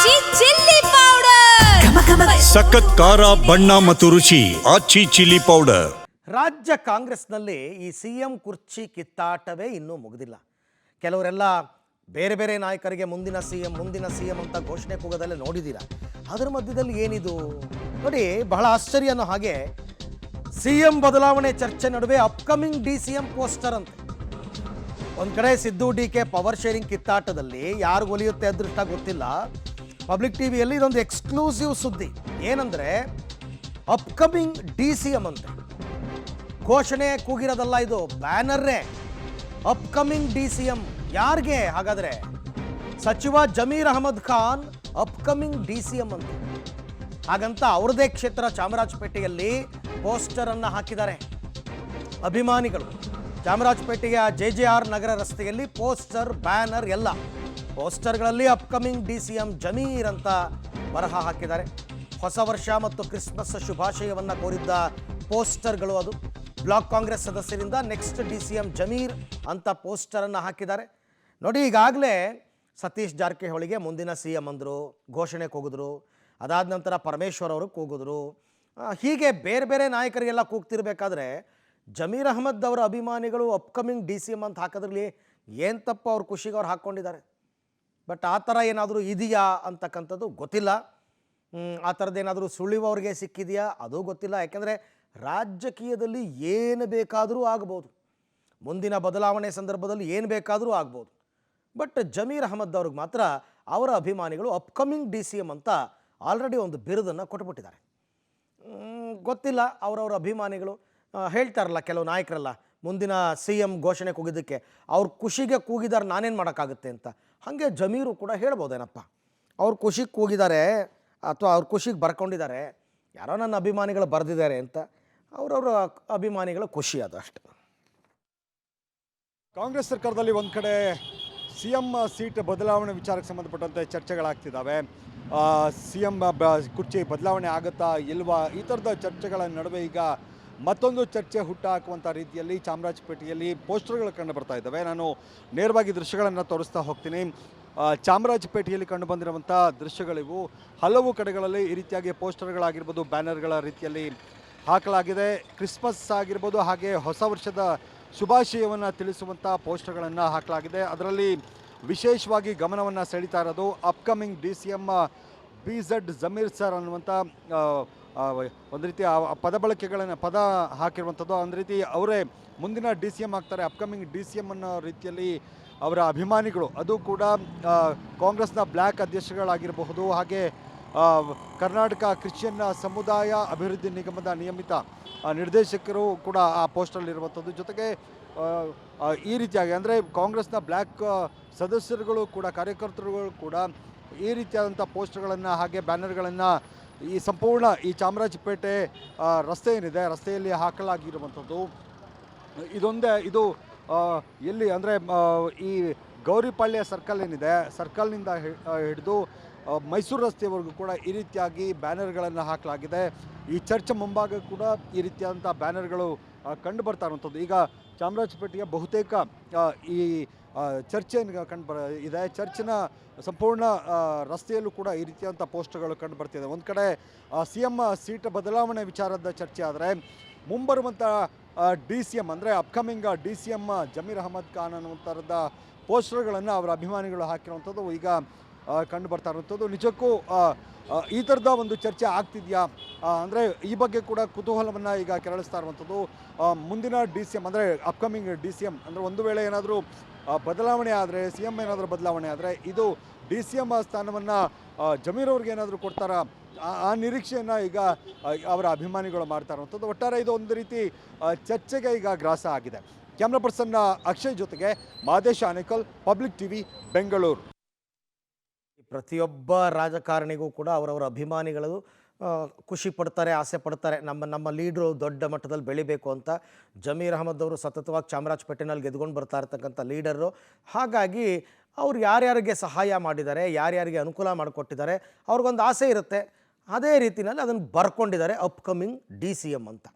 ಆಚಿ chilli powder ಸಖತ್ ಖಾರ ಬಣ್ಣ ಮತ್ತು ರುಚಿ ಆಚಿ ಚಿಲ್ಲಿ ಪೌಡರ್. ರಾಜ್ಯ ಕಾಂಗ್ರೆಸ್ನಲ್ಲಿ ಈ ಸಿಎಂ ಕುರ್ಚಿ ಕಿತ್ತಾಟವೇ ಇನ್ನೂ ಮುಗಿದಿಲ್ಲ. ಕೆಲವರೆಲ್ಲ ಬೇರೆ ಬೇರೆ ನಾಯಕರಿಗೆ ಮುಂದಿನ ಸಿಎಂ ಅಂತ ಘೋಷಣೆ ಕೂಗೋದಲ್ಲೇ ನೋಡಿದ್ದೀರಾ. ಅದರ ಮಧ್ಯದಲ್ಲಿ ಏನಿದು ನೋಡಿ, ಬಹಳ ಆಶ್ಚರ್ಯ ಅನ್ನೋ ಹಾಗೆ ಸಿಎಂ ಬದಲಾವಣೆ ಚರ್ಚೆ ನಡುವೆ ಅಪ್ಕಮಿಂಗ್ DCM ಪೋಸ್ಟರ್ ಅಂತೆ. ಒಂದು ಕಡೆ ಸಿದ್ದು DK ಪವರ್ ಶೇರಿಂಗ್ ಕಿತ್ತಾಟದಲ್ಲಿ ಯಾರು ಒಲಿಯುತ್ತೆ ಅದೃಷ್ಟ ಗೊತ್ತಿಲ್ಲ. ಪಬ್ಲಿಕ್ ಟಿವಿಯಲ್ಲಿ ಇದೊಂದು ಎಕ್ಸ್ಕ್ಲೂಸಿವ್ ಸುದ್ದಿ ಏನಂದರೆ ಅಪ್ಕಮಿಂಗ್ DCM ಅಂತೆ. ಘೋಷಣೆ ಕೂಗಿರೋದಲ್ಲ, ಇದು ಬ್ಯಾನರ್ರೇ. ಅಪ್ಕಮಿಂಗ್ DCM ಯಾರಿಗೆ? ಹಾಗಾದರೆ ಸಚಿವ ಜಮೀರ್ ಅಹಮದ್ ಖಾನ್ ಅಪ್ಕಮಿಂಗ್ DCM ಅಂತ. ಹಾಗಂತ ಅವ್ರದೇ ಕ್ಷೇತ್ರ ಚಾಮರಾಜಪೇಟೆಯಲ್ಲಿ ಪೋಸ್ಟರ್ ಅನ್ನು ಹಾಕಿದ್ದಾರೆ ಅಭಿಮಾನಿಗಳು. ಚಾಮರಾಜಪೇಟೆಯ JJR ನಗರ ರಸ್ತೆಯಲ್ಲಿ ಪೋಸ್ಟರ್, ಬ್ಯಾನರ್ ಎಲ್ಲ ಪೋಸ್ಟರ್ಗಳಲ್ಲಿ ಅಪ್ಕಮಿಂಗ್ DCM ಜಮೀರ್ ಅಂತ ಬರಹ ಹಾಕಿದ್ದಾರೆ. ಹೊಸ ವರ್ಷ ಮತ್ತು ಕ್ರಿಸ್ಮಸ್ ಶುಭಾಶಯವನ್ನು ಕೋರಿದ್ದ ಪೋಸ್ಟರ್ಗಳು ಅದು. ಬ್ಲಾಕ್ ಕಾಂಗ್ರೆಸ್ ಸದಸ್ಯರಿಂದ ನೆಕ್ಸ್ಟ್ DCM ಜಮೀರ್ ಅಂತ ಪೋಸ್ಟರನ್ನು ಹಾಕಿದ್ದಾರೆ ನೋಡಿ. ಈಗಾಗಲೇ ಸತೀಶ್ ಜಾರಕಿಹೊಳಿಗೆ ಮುಂದಿನ CM ಅಂದರು, ಘೋಷಣೆ ಕೂಗಿದ್ರು. ಅದಾದ ನಂತರ ಪರಮೇಶ್ವರ್ ಅವರು ಕೂಗಿದ್ರು. ಹೀಗೆ ಬೇರೆ ಬೇರೆ ನಾಯಕರಿಗೆಲ್ಲ ಕೂಗ್ತಿರ್ಬೇಕಾದ್ರೆ ಜಮೀರ್ ಅಹಮದ್ ಅವರ ಅಭಿಮಾನಿಗಳು ಅಪ್ಕಮಿಂಗ್ DCM ಅಂತ ಹಾಕೋದ್ರಲ್ಲಿ ಏನು ತಪ್ಪು, ಅವ್ರ ಖುಷಿಗೆ ಅವ್ರು ಹಾಕ್ಕೊಂಡಿದ್ದಾರೆ. ಬಟ್ ಆ ಥರ ಏನಾದರೂ ಇದೆಯಾ ಅಂತಕ್ಕಂಥದ್ದು ಗೊತ್ತಿಲ್ಲ. ಆ ಥರದ್ದೇನಾದರೂ ಸುಳಿವು ಅವ್ರಿಗೆ ಸಿಕ್ಕಿದೆಯಾ ಅದು ಗೊತ್ತಿಲ್ಲ. ಯಾಕೆಂದರೆ ರಾಜಕೀಯದಲ್ಲಿ ಏನು ಬೇಕಾದರೂ ಆಗ್ಬೋದು, ಮುಂದಿನ ಬದಲಾವಣೆ ಸಂದರ್ಭದಲ್ಲಿ ಏನು ಬೇಕಾದರೂ ಆಗ್ಬೋದು. ಬಟ್ ಜಮೀರ್ ಅಹಮದ್ ಅವ್ರಿಗೆ ಮಾತ್ರ ಅವರ ಅಭಿಮಾನಿಗಳು ಅಪ್ಕಮಿಂಗ್ DCM ಅಂತ ಆಲ್ರೆಡಿ ಒಂದು ಬಿರುದನ್ನು ಕೊಟ್ಬಿಟ್ಟಿದ್ದಾರೆ. ಗೊತ್ತಿಲ್ಲ, ಅವರವರ ಅಭಿಮಾನಿಗಳು ಹೇಳ್ತಾರಲ್ಲ, ಕೆಲವು ನಾಯಕರಲ್ಲ ಮುಂದಿನ CM ಘೋಷಣೆ ಕೂಗಿದ್ದಕ್ಕೆ ಅವ್ರ ಖುಷಿಗೆ ಕೂಗಿದ್ದಾರೆ, ನಾನೇನು ಮಾಡೋಕ್ಕಾಗುತ್ತೆ ಅಂತ. ಹಾಗೆ ಜಮೀರು ಕೂಡ ಹೇಳ್ಬೋದೇನಪ್ಪ, ಅವ್ರ ಖುಷಿಗೆ ಕೂಗಿದ್ದಾರೆ ಅಥವಾ ಅವ್ರ ಖುಷಿಗೆ ಬರ್ಕೊಂಡಿದ್ದಾರೆ, ಯಾರೋ ನನ್ನ ಅಭಿಮಾನಿಗಳು ಬರೆದಿದ್ದಾರೆ ಅಂತ ಅವರವರ ಅಭಿಮಾನಿಗಳ ಖುಷಿ ಅದು ಅಷ್ಟೆ. ಕಾಂಗ್ರೆಸ್ ಸರ್ಕಾರದಲ್ಲಿ ಒಂದು ಕಡೆ CM ಸೀಟ್ ಬದಲಾವಣೆ ವಿಚಾರಕ್ಕೆ ಸಂಬಂಧಪಟ್ಟಂತೆ ಚರ್ಚೆಗಳಾಗ್ತಿದ್ದಾವೆ. CM ಕುರ್ಚಿ ಬದಲಾವಣೆ ಆಗುತ್ತಾ ಇಲ್ವಾ, ಈ ಥರದ ಚರ್ಚೆಗಳ ನಡುವೆ ಈಗ ಮತ್ತೊಂದು ಚರ್ಚೆ ಹುಟ್ಟಾಕುವಂಥ ರೀತಿಯಲ್ಲಿ ಚಾಮರಾಜಪೇಟೆಯಲ್ಲಿ ಪೋಸ್ಟರ್ಗಳು ಕಂಡು ಬರ್ತಾ ಇದ್ದಾವೆ. ನಾನು ನೇರವಾಗಿ ದೃಶ್ಯಗಳನ್ನು ತೋರಿಸ್ತಾ ಹೋಗ್ತೀನಿ. ಚಾಮರಾಜಪೇಟೆಯಲ್ಲಿ ಕಂಡು ಬಂದಿರುವಂಥ ದೃಶ್ಯಗಳಿವು. ಹಲವು ಕಡೆಗಳಲ್ಲಿ ಈ ರೀತಿಯಾಗಿ ಪೋಸ್ಟರ್ಗಳಾಗಿರ್ಬೋದು, ಬ್ಯಾನರ್ಗಳ ರೀತಿಯಲ್ಲಿ ಹಾಕಲಾಗಿದೆ. ಕ್ರಿಸ್ಮಸ್ ಆಗಿರ್ಬೋದು, ಹಾಗೆ ಹೊಸ ವರ್ಷದ ಶುಭಾಶಯವನ್ನು ತಿಳಿಸುವಂಥ ಪೋಸ್ಟರ್ಗಳನ್ನು ಹಾಕಲಾಗಿದೆ. ಅದರಲ್ಲಿ ವಿಶೇಷವಾಗಿ ಗಮನವನ್ನು ಸೆಳೀತಾ ಇರೋದು upcoming DCM BZ Zameer sir ಅನ್ನುವಂಥ ಒಂದು ರೀತಿ ಪದ ಬಳಕೆಗಳನ್ನು ಪದ ಹಾಕಿರುವಂಥದ್ದು. ಒಂದು ರೀತಿ ಅವರೇ ಮುಂದಿನ DCM ಆಗ್ತಾರೆ, ಅಪ್ಕಮಿಂಗ್ DCM ಅನ್ನೋ ರೀತಿಯಲ್ಲಿ ಅವರ ಅಭಿಮಾನಿಗಳು, ಅದು ಕೂಡ ಕಾಂಗ್ರೆಸ್ನ ಬ್ಲ್ಯಾಕ್ ಅಧ್ಯಕ್ಷಗಳಾಗಿರಬಹುದು, ಹಾಗೆ ಕರ್ನಾಟಕ ಕ್ರಿಶ್ಚಿಯನ್ ಸಮುದಾಯ ಅಭಿವೃದ್ಧಿ ನಿಗಮದ ನಿಯಮಿತ ನಿರ್ದೇಶಕರು ಕೂಡ ಆ ಪೋಸ್ಟಲ್ಲಿರುವಂಥದ್ದು. ಜೊತೆಗೆ ಈ ರೀತಿಯಾಗಿ ಅಂದರೆ ಕಾಂಗ್ರೆಸ್ನ ಬ್ಲ್ಯಾಕ್ ಸದಸ್ಯರುಗಳು ಕೂಡ, ಕಾರ್ಯಕರ್ತರುಗಳು ಕೂಡ ಈ ರೀತಿಯಾದಂಥ ಪೋಸ್ಟರ್ಗಳನ್ನು ಹಾಗೆ ಬ್ಯಾನರ್ಗಳನ್ನು ಈ ಸಂಪೂರ್ಣ ಈ ಚಾಮರಾಜಪೇಟೆ ರಸ್ತೆ ಏನಿದೆ ರಸ್ತೆಯಲ್ಲಿ ಹಾಕಲಾಗಿರುವಂಥದ್ದು. ಇದು ಎಲ್ಲಿ ಅಂದರೆ ಈ ಗೌರಿಪಾಳ್ಯ ಸರ್ಕಲ್ ಏನಿದೆ, ಸರ್ಕಲ್ನಿಂದ ಹಿಡಿದು ಮೈಸೂರು ರಸ್ತೆಯವರೆಗೂ ಕೂಡ ಈ ರೀತಿಯಾಗಿ ಬ್ಯಾನರ್ಗಳನ್ನು ಹಾಕಲಾಗಿದೆ. ಈ ಚರ್ಚ್ ಮುಂಭಾಗ ಕೂಡ ಈ ರೀತಿಯಾದಂಥ ಬ್ಯಾನರ್ಗಳು ಕಂಡು ಬರ್ತಾ ಇರುವಂಥದ್ದು. ಈಗ ಚಾಮರಾಜಪೇಟೆಯ ಬಹುತೇಕ ಈ ಚರ್ಚೆಯನ್ನು ಇದೆ, ಚರ್ಚಿನ ಸಂಪೂರ್ಣ ರಸ್ತೆಯಲ್ಲೂ ಕೂಡ ಈ ರೀತಿಯಾದಂಥ ಪೋಸ್ಟರ್ಗಳು ಕಂಡು ಬರ್ತಿದೆ. ಒಂದು ಕಡೆ CM ಸೀಟ್ ಬದಲಾವಣೆ ವಿಚಾರದ ಚರ್ಚೆ ಆದರೆ, ಮುಂಬರುವಂಥ DCM ಅಂದರೆ ಅಪ್ಕಮಿಂಗ್ DCM ಜಮೀರ್ ಅಹಮದ್ ಖಾನ್ ಅನ್ನುವಂಥರದ ಪೋಸ್ಟರ್ಗಳನ್ನು ಅವರ ಅಭಿಮಾನಿಗಳು ಹಾಕಿರುವಂಥದ್ದು ಈಗ ಕಂಡು ಬರ್ತಾ ಇರುವಂಥದ್ದು. ನಿಜಕ್ಕೂ ಈ ಥರದ ಒಂದು ಚರ್ಚೆ ಆಗ್ತಿದೆಯಾ ಅಂದರೆ ಈ ಬಗ್ಗೆ ಕೂಡ ಕುತೂಹಲವನ್ನು ಈಗ ಕೆರಳಿಸ್ತಾ ಇರುವಂಥದ್ದು. ಮುಂದಿನ DCM ಅಂದರೆ ಅಪ್ಕಮಿಂಗ್ DCM ಅಂದರೆ ಒಂದು ವೇಳೆ ಏನಾದರೂ ಬದಲಾವಣೆ ಆದರೆ, CM ಏನಾದರೂ ಬದಲಾವಣೆ ಆದರೆ ಇದು DCM ಸ್ಥಾನವನ್ನು ಜಮೀರ್ ಅವ್ರಿಗೆ ಏನಾದರೂ ಕೊಡ್ತಾರಾ, ಆ ನಿರೀಕ್ಷೆಯನ್ನು ಈಗ ಅವರ ಅಭಿಮಾನಿಗಳು ಮಾಡ್ತಾ ಇರುವಂಥದ್ದು. ಒಟ್ಟಾರೆ ಇದು ಒಂದು ರೀತಿ ಚರ್ಚೆಗೆ ಈಗ ಗ್ರಾಸ ಆಗಿದೆ. ಕ್ಯಾಮ್ರಾ ಪರ್ಸನ್ ಅಕ್ಷಯ್ ಜೊತೆಗೆ ಮಾದೇಶ್ ಆನೇಕಲ್, ಪಬ್ಲಿಕ್ TV, ಬೆಂಗಳೂರು. ಪ್ರತಿಯೊಬ್ಬ ರಾಜಕಾರಣಿಗೂ ಕೂಡ ಅವರವರ ಅಭಿಮಾನಿಗಳು ಖುಷಿ ಪಡ್ತಾರೆ, ಆಸೆ ಪಡ್ತಾರೆ, ನಮ್ಮ ಲೀಡ್ರು ದೊಡ್ಡ ಮಟ್ಟದಲ್ಲಿ ಬೆಳಿಬೇಕು ಅಂತ. ಜಮೀರ್ ಅಹಮದ್ ಅವರು ಸತತವಾಗಿ ಚಾಮರಾಜಪೇಟೆನಲ್ಲಿ ಗೆದ್ಕೊಂಡು ಬರ್ತಾ ಇರ್ತಕ್ಕಂಥ ಲೀಡರು. ಹಾಗಾಗಿ ಅವ್ರು ಯಾರ್ಯಾರಿಗೆ ಸಹಾಯ ಮಾಡಿದ್ದಾರೆ, ಯಾರ್ಯಾರಿಗೆ ಅನುಕೂಲ ಮಾಡಿಕೊಟ್ಟಿದ್ದಾರೆ, ಅವ್ರಿಗೊಂದು ಆಸೆ ಇರುತ್ತೆ. ಅದೇ ರೀತಿಯಲ್ಲಿ ಅದನ್ನು ಬರ್ಕೊಂಡಿದ್ದಾರೆ ಅಪ್ಕಮಿಂಗ್ DCM ಅಂತ.